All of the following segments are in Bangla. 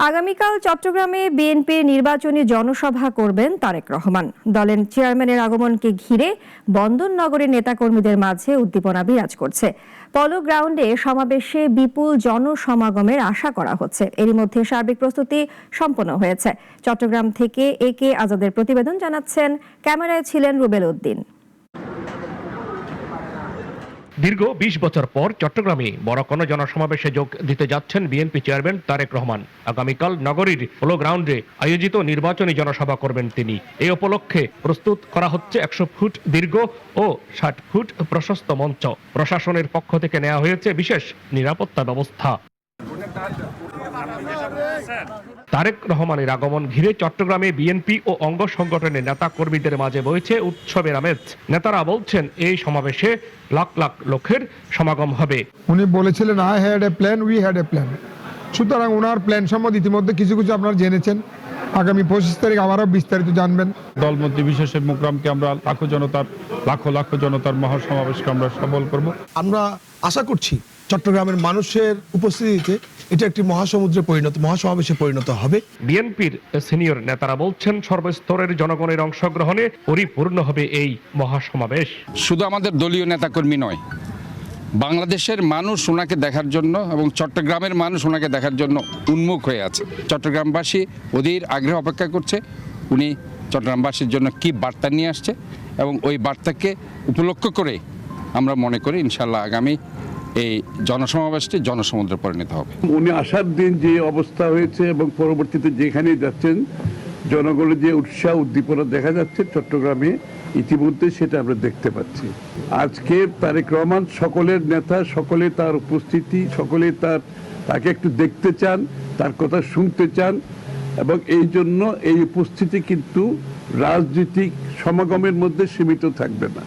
আগামীকাল চট্টগ্রামে বিএনপির নির্বাচনী জনসভা করবেন তারেক রহমান। দলের চেয়ারম্যানের আগমনকে ঘিরে বন্দরনগরের নেতাকর্মীদের মাঝে উদ্দীপনা বিরাজ করছে। পলো গ্রাউন্ডে সমাবেশে বিপুল জনসমাগমের আশা করা হচ্ছে। এরই মধ্যে সার্বিক প্রস্তুতি সম্পন্ন হয়েছে। চট্টগ্রাম থেকে একে আজাদের প্রতিবেদন জানাচ্ছেন, ক্যামেরায় ছিলেন রুবেল উদ্দিন। দীর্ঘ ২০ বছর পর চট্টগ্রামে বড় কোনো জনসমাবেশে যোগ দিতে যাচ্ছেন বিএনপি চেয়ারম্যান তারেক রহমান। আগামীকাল নগরীর পোলো গ্রাউন্ডে আয়োজিত নির্বাচনী জনসভা করবেন তিনি। এই উপলক্ষে প্রস্তুত করা হচ্ছে ১০০ ফুট দীর্ঘ ও ৬০ ফুট প্রশস্ত মঞ্চ। প্রশাসনের পক্ষ থেকে নেওয়া হয়েছে বিশেষ নিরাপত্তা ব্যবস্থা। তারেক রহমানের আগমন ঘিরে চট্টগ্রামে বিএনপি ও অঙ্গ সংগঠনের নেতা কর্মীদের মাঝে বইছে উৎসবের আমেজ। নেতারা বলছেন এই সমাবেশে লাখ লাখ লোকের সমাগম হবে। উনি বলেছিলেন I had a plan, we had a plan. সুতরাং ওনার প্ল্যান সম্বন্ধে ইতিমধ্যে কিছু কিছু আপনারা জেনেছেন। আগামী ২৫ তারিখ আবারও বিস্তারিত জানবেন। দলমন্ত্রী বিশেষের মোকরামকে আমরা লাখো জনতার মহাসমাবেশকে আমরা সফল করব। আমরা আশা করছি চট্টগ্রামের মানুষের উপস্থিতিতে এটা একটি মহাসমাবেশে পরিণত হবে। বিএনপির সিনিয়র নেতারা বলছেন সর্বস্তরের জনগণের অংশগ্রহণে পরিপূর্ণ হবে এই মহাসমাবেশ। শুধু আমাদের দলীয় নেতাকর্মী নয়, বাংলাদেশের মানুষ ওনাকে দেখার জন্য এবং চট্টগ্রামের মানুষ ওনাকে দেখার জন্য উন্মুখ হয়ে আছে। চট্টগ্রামবাসী অধীর আগ্রহে অপেক্ষা করছে উনি চট্টগ্রামবাসীর জন্য কি বার্তা নিয়ে আসছে, এবং ওই বার্তাকে উপলক্ষ করে আমরা মনে করি ইনশাল্লাহ আগামী এই জনসমাবেশটি জনসমুদ্রে পরিণত হবে। উনি আসার দিন যে অবস্থা হয়েছে এবং পরবর্তীতে যেখানে যাচ্ছেন জনগণের যে উৎসাহ উদ্দীপনা দেখা যাচ্ছে চট্টগ্রামে ইতিমধ্যে সেটা আমরা দেখতে পাচ্ছি। আজকে তারেক রহমান সকলের নেতা, সকলে তার উপস্থিতি, সকলে তাকে একটু দেখতে চান, তার কথা শুনতে চান, এবং এই জন্য এই উপস্থিতি কিন্তু রাজনৈতিক সমাগমের মধ্যে সীমিত থাকবে না।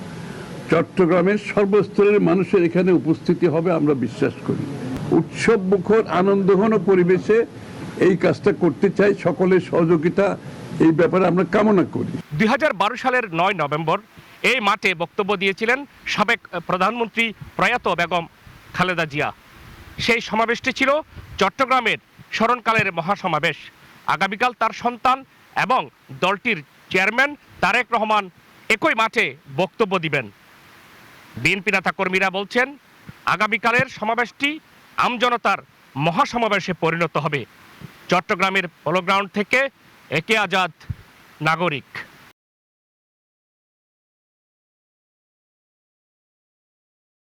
চট্টগ্রামের সর্বস্তরের মানুষের এখানে উপস্থিতি হবে আমরা বিশ্বাস করি। উৎসব মুখর আনন্দঘন পরিবেশে এই কাজটা করতে চাই, সকলের সহযোগিতা এই ব্যাপারে আমরা কামনা করি। ২০১২ সালের ৯ নভেম্বর এই মাঠে বক্তব্য দিয়েছিলেন সাবেক প্রধানমন্ত্রী প্রয়াত বেগম খালেদা জিয়া। সেই সমাবেশটি ছিল চট্টগ্রামের স্মরণকালের মহাসমাবেশ। আগামীকাল তার সন্তান এবং দলটির চেয়ারম্যান তারেক রহমান একই মাঠে বক্তব্য দিবেন। বিএনপি নেতা কর্মীরা বলছেন আগামীকালের সমাবেশটি আমজনতার মহাসমাবেশে পরিণত হবে। চট্টগ্রামের পোলো গ্রাউন্ড থেকে একে আজাদ, নাগরিক।